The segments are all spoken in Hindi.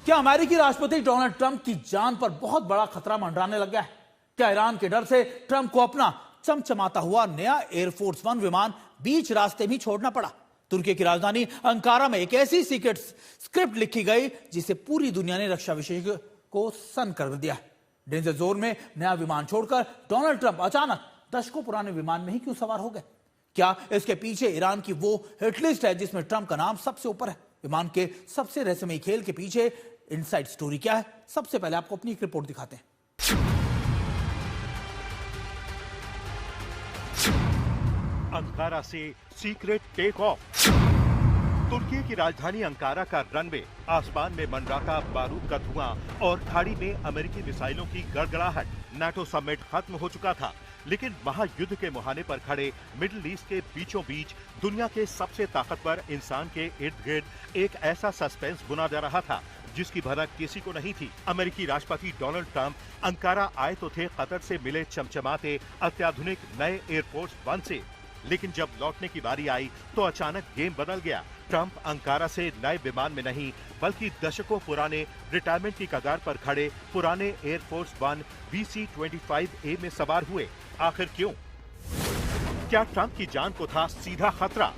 क्या अमेरिकी राष्ट्रपति डोनाल्ड ट्रंप की जान पर बहुत बड़ा खतरा मंडराने लग गया है? क्या ईरान के डर से ट्रंप को अपना चमचमाता हुआ नया एयरफोर्स वन विमान बीच रास्ते में छोड़ना पड़ा? तुर्की की राजधानी अंकारा में एक ऐसी सीक्रेट स्क्रिप्ट लिखी गई जिसे पूरी दुनिया ने रक्षा विशेषज्ञ को सन्न कर दिया। डेंजर जोन में नया विमान छोड़कर डोनाल्ड ट्रंप अचानक दशकों पुराने विमान में ही क्यों सवार हो गए? क्या इसके पीछे ईरान की वो हिट लिस्ट है जिसमें ट्रंप का नाम सबसे ऊपर है? विमान के सबसे रहस्यमयी खेल के पीछे इनसाइड स्टोरी क्या है? सबसे पहले आपको अपनी एक रिपोर्ट दिखाते हैं। अंकारा से सीक्रेट टेक ऑफ। तुर्की की राजधानी अंकारा का रनवे, आसमान में मंडराता बारूद का धुआं और खाड़ी में अमेरिकी मिसाइलों की गड़गड़ाहट। नाटो समिट खत्म हो चुका था, लेकिन महायुद्ध के मुहाने पर खड़े मिडिल ईस्ट के बीचों बीच दुनिया के सबसे ताकतवर इंसान के इर्द गिर्द एक ऐसा सस्पेंस बुना जा रहा था जिसकी भनक किसी को नहीं थी। अमेरिकी राष्ट्रपति डोनाल्ड ट्रंप अंकारा आए तो थे कतर से मिले चमचमाते अत्याधुनिक नए एयरफोर्स वन से, लेकिन जब लौटने की बारी आई तो अचानक गेम बदल गया। ट्रंप अंकारा से नए विमान में नहीं बल्कि दशकों पुराने रिटायरमेंट की कगार पर खड़े पुराने एयरफोर्स वन VC-25A में सवार हुए। आखिर क्यों? क्या ट्रंप की जान को था सीधा खतरा?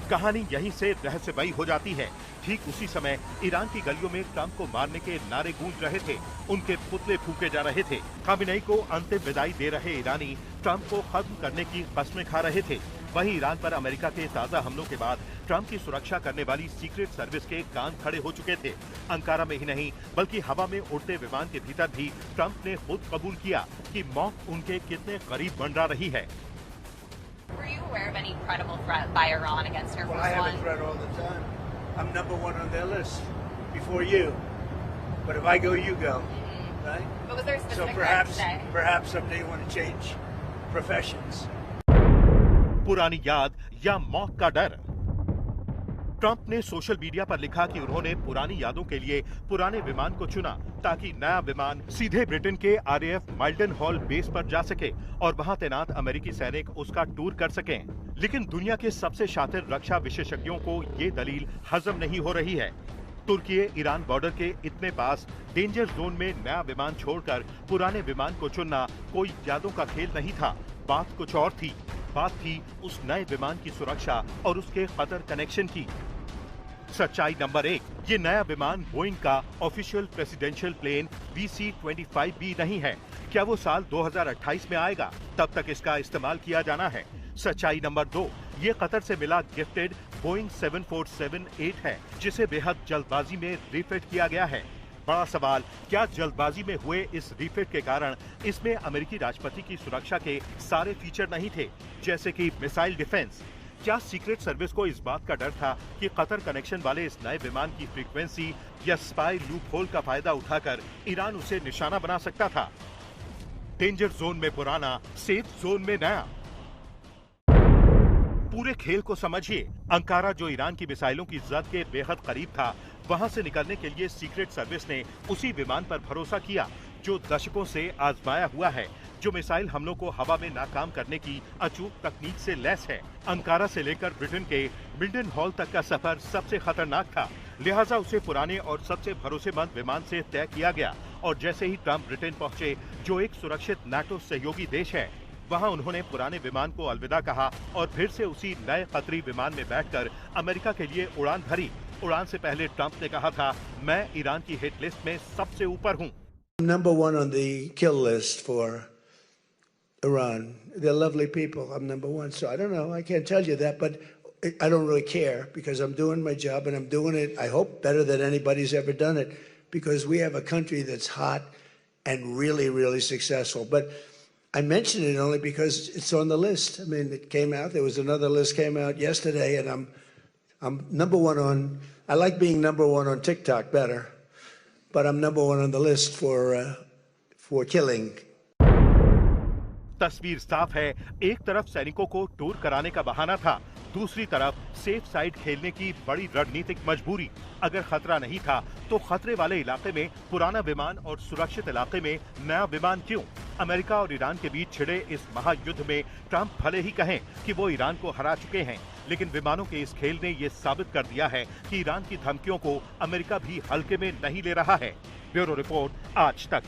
कहानी यहीं से रहस्यमयी हो जाती है। ठीक उसी समय ईरान की गलियों में ट्रंप को मारने के नारे गूंज रहे थे, उनके पुतले फूके जा रहे थे। खामेनेई को अंतिम विदाई दे रहे ईरानी ट्रंप को खत्म करने की कस्में खा रहे थे। वहीं ईरान पर अमेरिका के ताजा हमलों के बाद ट्रंप की सुरक्षा करने वाली सीक्रेट सर्विस के कान खड़े हो चुके थे। अंकारा में ही नहीं बल्कि हवा में उड़ते विमान के भीतर भी ट्रंप ने खुद कबूल किया कि मौत उनके कितने करीब मंडरा रही है। Were you aware of any credible threat by Iran against Air Force One? Well, I have a threat all the time. I'm number one on their list before you. But if I go, you go, right? But was there a specific So perhaps someday you want to change professions. पुरानी याद या मौत का डर? ट्रंप ने सोशल मीडिया पर लिखा कि उन्होंने पुरानी यादों के लिए पुराने विमान को चुना ताकि नया विमान सीधे ब्रिटेन के RAF माइल्डन हॉल बेस पर जा सके और वहां तैनात अमेरिकी सैनिक उसका टूर कर सकें। लेकिन दुनिया के सबसे शातिर रक्षा विशेषज्ञों को ये दलील हजम नहीं हो रही है। तुर्की ईरान बॉर्डर के इतने पास डेंजर जोन में नया विमान छोड़कर पुराने विमान को चुनना कोई यादों का खेल नहीं था। बात कुछ और थी। बात थी उस नए विमान की सुरक्षा और उसके कतर कनेक्शन की। सच्चाई नंबर 1, ये नया विमान बोइंग का ऑफिशियल प्रेसिडेंशियल प्लेन VC-25B नहीं है। क्या वो साल 2028 में आएगा? तब तक इसका इस्तेमाल किया जाना है। सच्चाई नंबर 2, ये कतर से मिला गिफ्टेड बोइंग 747-8 है, जिसे बेहद जल्दबाजी में रिफिट किया गया है। बड़ा सवाल, क्या जल्दबाजी में हुए इस रिफिट के कारण इसमें अमेरिकी राष्ट्रपति की सुरक्षा के सारे फीचर नहीं थे, जैसे कि मिसाइल डिफेंस? क्या सीक्रेट सर्विस को इस बात का डर था कि कतर कनेक्शन वाले इस नए विमान की फ्रीक्वेंसी या स्पाई लूप होल का फायदा उठाकर ईरान उसे निशाना बना सकता था? डेंजर जोन में पुराना, सेफ जोन में नया। पूरे खेल को समझिए। अंकारा जो ईरान की मिसाइलों की जद के बेहद करीब था, वहां से निकलने के लिए सीक्रेट सर्विस ने उसी विमान पर भरोसा किया जो दशकों से आजमाया हुआ है, जो मिसाइल हमलों को हवा में नाकाम करने की अचूक तकनीक से लैस है। अंकारा से लेकर ब्रिटेन के मिल्टन हॉल तक का सफर सबसे खतरनाक था, लिहाजा उसे पुराने और सबसे भरोसेमंद विमान से तय किया गया। और जैसे ही ट्रंप ब्रिटेन पहुंचे, जो एक सुरक्षित नाटो सहयोगी देश है, वहां उन्होंने पुराने विमान को अलविदा कहा और फिर से उसी नए खतरी विमान में बैठकर अमेरिका के लिए उड़ान भरी। उड़ान से पहले ट्रंप ने कहा था, मैं ईरान की हिट लिस्ट में सबसे ऊपर हूँ। Number one on the kill list for Iran. They're lovely people. I'm number one. So I don't know. I can't tell you that, but I don't really care because I'm doing my job and I'm doing it, I hope, better than anybody's ever done it because we have a country that's hot and really, really successful. But I mention it only because it's on the list. I mean, it came out. There was another list came out yesterday, and I'm number one on. I like being number one on TikTok better, but I'm number one on the list for killing. तस्वीर साफ है। एक तरफ सैनिकों को टूर कराने का बहाना था, दूसरी तरफ सेफ साइड खेलने की बड़ी रणनीतिक मजबूरी। अगर खतरा नहीं था तो खतरे वाले इलाके में पुराना विमान और सुरक्षित इलाके में नया विमान क्यों? अमेरिका और ईरान के बीच छिड़े इस महायुद्ध में ट्रंप भले ही कहें कि वो ईरान को हरा चुके हैं, लेकिन विमानों के इस खेल ने ये साबित कर दिया है कि ईरान की धमकियों को अमेरिका भी हल्के में नहीं ले रहा है। ब्यूरो रिपोर्ट, आज तक।